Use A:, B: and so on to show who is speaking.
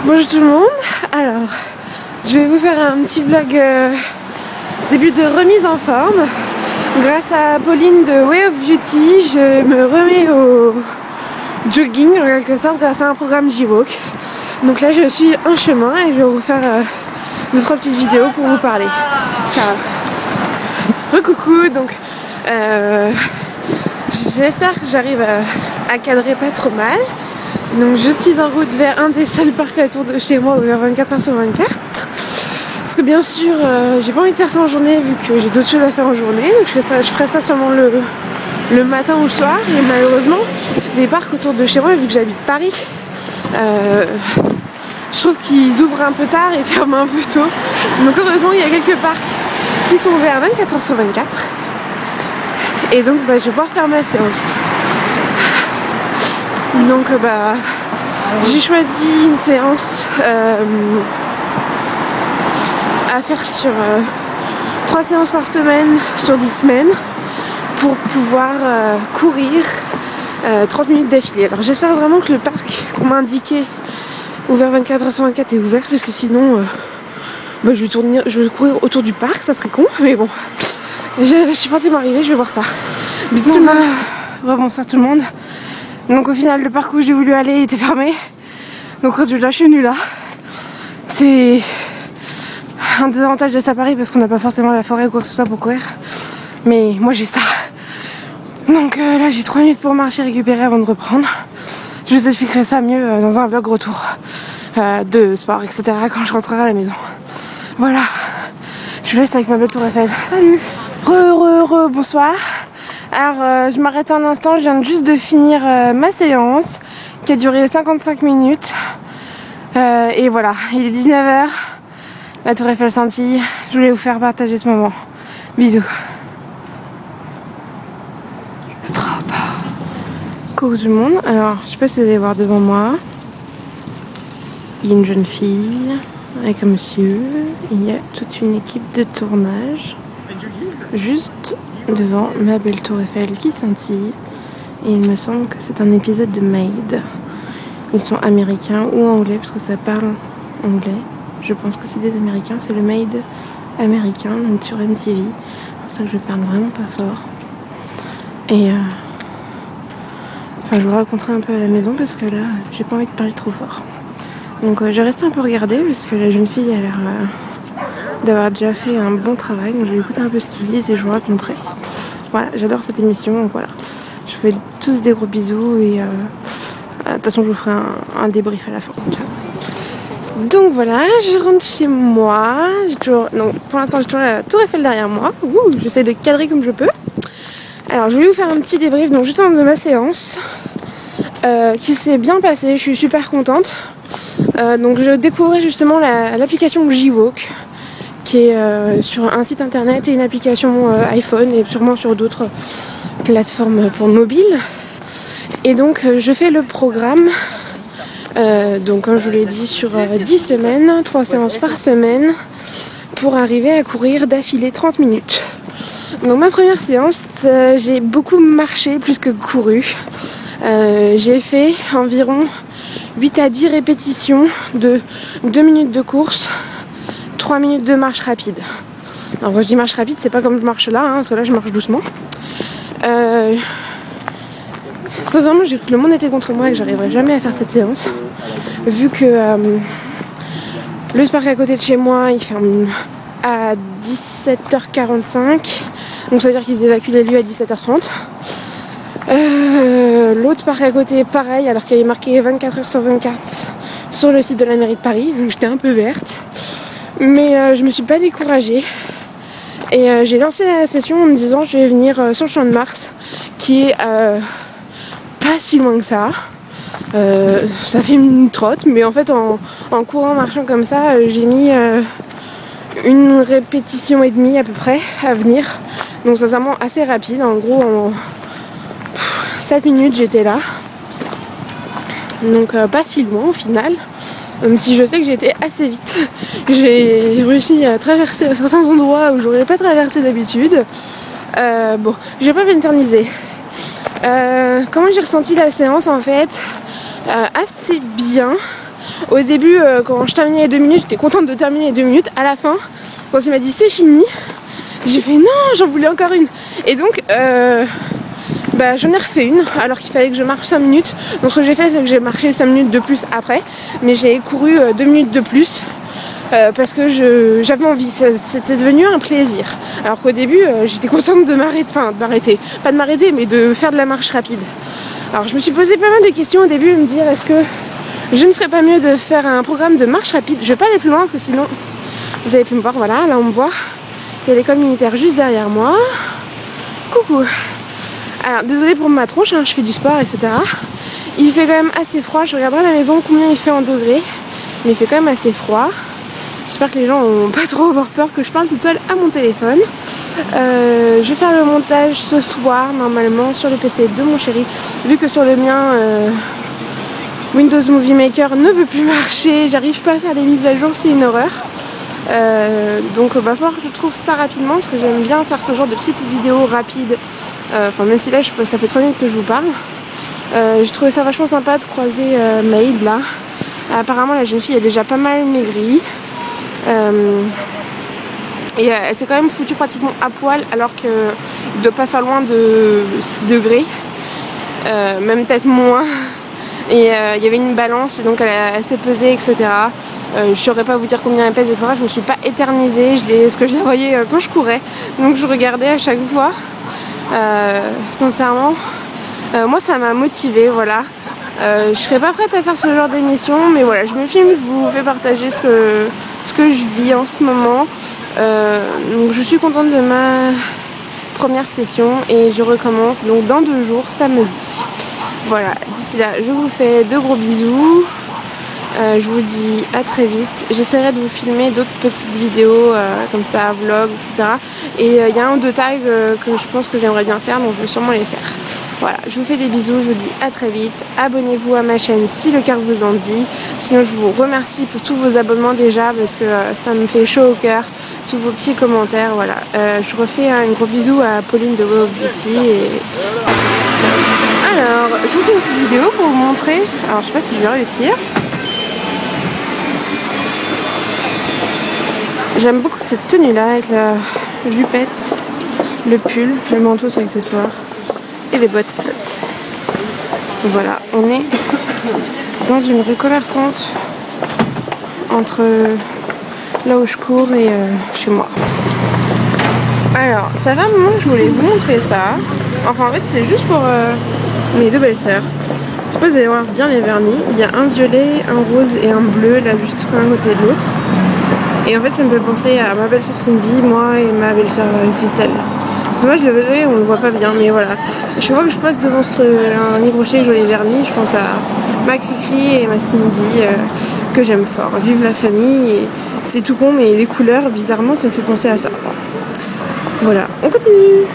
A: Bonjour tout le monde, alors je vais vous faire un petit vlog début de remise en forme. Grâce à Pauline de Way of Beauty, je me remets au jogging en quelque sorte grâce à un programme J-Walk. Donc là je suis en chemin et je vais vous faire 2-3 petites vidéos pour vous parler. Ciao. Recoucou, donc j'espère que j'arrive à cadrer pas trop mal. Donc je suis en route vers un des seuls parcs autour de chez moi ouvert 24h/24. Parce que bien sûr j'ai pas envie de faire ça en journée vu que j'ai d'autres choses à faire en journée. Donc je ferai ça seulement le matin ou le soir. Et malheureusement les parcs autour de chez moi, vu que j'habite Paris, je trouve qu'ils ouvrent un peu tard et ferment un peu tôt. Donc heureusement il y a quelques parcs qui sont ouverts 24h/24. Et donc je vais pouvoir faire ma séance. Donc j'ai choisi une séance à faire sur 3 séances par semaine sur 10 semaines pour pouvoir courir 30 minutes d'affilée. Alors j'espère vraiment que le parc qu'on m'a indiqué ouvert 24h/24 est ouvert, parce que sinon je vais courir autour du parc, ça serait con, mais bon, je suis partie m'arriver, je vais voir ça. Bisous tout le monde. Bonsoir tout le monde. Donc au final le parc où j'ai voulu aller était fermé. Donc résultat je suis venue là. C'est un désavantage de ça Paris parce qu'on n'a pas forcément la forêt ou quoi que ce soit pour courir. Mais moi j'ai ça. Donc là j'ai 3 minutes pour marcher, récupérer avant de reprendre. Je vous expliquerai ça mieux dans un vlog retour de sport, etc. quand je rentrerai à la maison. Voilà. Je vous laisse avec ma belle tour Eiffel. Salut. Bonsoir. Alors je m'arrête un instant, je viens juste de finir ma séance qui a duré 55 minutes. Et voilà, il est 19h, la tour Eiffel scintille. Je voulais vous faire partager ce moment. Bisous. C'est trop beau. Coucou tout le monde. Alors je sais pas si vous allez voir devant moi. Il y a une jeune fille avec un monsieur. Il y a toute une équipe de tournage juste devant ma belle tour Eiffel qui scintille. Et il me semble que c'est un épisode de Maid. Ils sont américains ou anglais parce que ça parle anglais. Je pense que c'est des américains, c'est le Maid américain, donc sur MTV. C'est pour ça que je parle vraiment pas fort. Et je vous raconterai un peu à la maison parce que là j'ai pas envie de parler trop fort. Donc je reste un peu regarder parce que la jeune fille a l'air d'avoir déjà fait un bon travail, donc je vais écouter un peu ce qu'ils disent et je vous raconterai. Voilà, j'adore cette émission, donc voilà. Je vous fais tous des gros bisous et de toute façon je vous ferai un débrief à la fin. Ciao. Donc voilà, je rentre chez moi. Pour l'instant j'ai toujours la tour Eiffel derrière moi. J'essaie de cadrer comme je peux. Alors je voulais vous faire un petit débrief donc juste de ma séance qui s'est bien passée. Je suis super contente. Donc je découvrais justement l'application J-Walk qui est sur un site internet et une application iPhone et sûrement sur d'autres plateformes pour mobile. Et donc je fais le programme donc comme je vous l'ai dit sur 10 semaines, 3 séances par semaine pour arriver à courir d'affilée 30 minutes. Donc ma première séance, j'ai beaucoup marché plus que couru. J'ai fait environ 8 à 10 répétitions de 2 minutes de course, 3 minutes de marche rapide. Alors quand je dis marche rapide, c'est pas comme je marche là, parce que là je marche doucement. Sincèrement, j'ai cru que le monde était contre moi et que j'arriverais jamais à faire cette séance. Vu que le parc à côté de chez moi, il ferme à 17h45. Donc ça veut dire qu'ils évacuent les lieux à 17h30. L'autre parc à côté, pareil, alors qu'il y avait marqué 24h/24 sur le site de la mairie de Paris. Donc j'étais un peu verte. Mais je me suis pas découragée. Et j'ai lancé la session en me disant je vais venir sur le Champ de Mars, qui est pas si loin que ça. Ça fait une trotte, mais en fait en courant, marchant comme ça, j'ai mis 1 répétition et demie à peu près à venir. Donc sincèrement assez rapide, en gros en 7 minutes j'étais là. Donc pas si loin au final. Même si je sais que j'étais assez vite. J'ai réussi à traverser certains endroits où j'aurais pas traversé d'habitude. Bon, je vais pas m'éterniser. Comment j'ai ressenti la séance en fait? Assez bien. Au début, quand je terminais les 2 minutes, j'étais contente de terminer les 2 minutes. À la fin, quand il m'a dit c'est fini, j'ai fait non, j'en voulais encore une. Et donc, j'en ai refait une, alors qu'il fallait que je marche 5 minutes. Donc ce que j'ai fait, c'est que j'ai marché 5 minutes de plus après. Mais j'ai couru 2 minutes de plus. Parce que j'avais envie, c'était devenu un plaisir. Alors qu'au début, j'étais contente de m'arrêter, enfin de m'arrêter, pas de m'arrêter, mais de faire de la marche rapide. Alors je me suis posé pas mal de questions au début, me dire est-ce que je ne ferais pas mieux de faire un programme de marche rapide. Je vais pas aller plus loin parce que sinon, vous avez pu me voir, voilà, là on me voit. Il y a l'école militaire juste derrière moi. Coucou. Alors désolée pour ma tronche, hein, je fais du sport, etc. Il fait quand même assez froid, je regarderai à la maison combien il fait en degrés, mais il fait quand même assez froid. J'espère que les gens n'ont pas trop avoir peur que je parle toute seule à mon téléphone. Je vais faire le montage ce soir normalement sur le PC de mon chéri. Vu que sur le mien Windows Movie Maker ne veut plus marcher, j'arrive pas à faire les mises à jour, c'est une horreur. Donc va falloir que je trouve ça rapidement parce que j'aime bien faire ce genre de petites vidéos rapides. Enfin même si là ça fait 3 minutes que je vous parle. J'ai trouvé ça vachement sympa de croiser Maïd là. Apparemment la jeune fille est déjà pas mal maigrie. Et elle s'est quand même foutue pratiquement à poil alors qu'il ne doit pas faire loin de 6 degrés, même peut-être moins. Et il y avait une balance et donc elle s'est pesée, etc. Je ne saurais pas vous dire combien elle pèse, etc. Je ne me suis pas éternisée parce que je la voyais quand je courais, donc je regardais à chaque fois. Sincèrement, moi ça m'a motivée, voilà. Je serais pas prête à faire ce genre d'émission, mais voilà, je me filme, je vous fais partager ce que je vis en ce moment. Donc je suis contente de ma première session et je recommence donc dans 2 jours, samedi. Voilà, d'ici là, je vous fais de gros bisous. Je vous dis à très vite. J'essaierai de vous filmer d'autres petites vidéos comme ça, vlogs, etc. Et il y a 1 ou 2 tags que je pense que j'aimerais bien faire, donc je vais sûrement les faire. Voilà, je vous fais des bisous, je vous dis à très vite. Abonnez-vous à ma chaîne si le cœur vous en dit. Sinon, je vous remercie pour tous vos abonnements déjà parce que ça me fait chaud au cœur. Tous vos petits commentaires, voilà. Je refais un gros bisou à Pauline de Wow Beauty. Alors, je vous fais une petite vidéo pour vous montrer. Alors, je sais pas si je vais réussir. J'aime beaucoup cette tenue là avec la jupette, le pull, le manteau, ses accessoires et les bottes. Voilà, on est dans une rue commerçante entre là où je cours et chez moi. Alors, ça fait un moment que je voulais vous montrer ça. Enfin, en fait, c'est juste pour mes 2 belles-sœurs. Je sais pas si vous allez voir bien les vernis. Il y a un violet, un rose et un bleu là juste l'un à côté de l'autre. Et en fait, ça me fait penser à ma belle-sœur Cindy, moi et ma belle-sœur Christelle. C'est dommage, le violet, on le voit pas bien, mais voilà. Chaque fois que je passe devant un livre rocher que je les vernis, je pense à ma Cricri et ma Cindy que j'aime fort. Vive la famille. C'est tout con, mais les couleurs, bizarrement, ça me fait penser à ça. Voilà, on continue.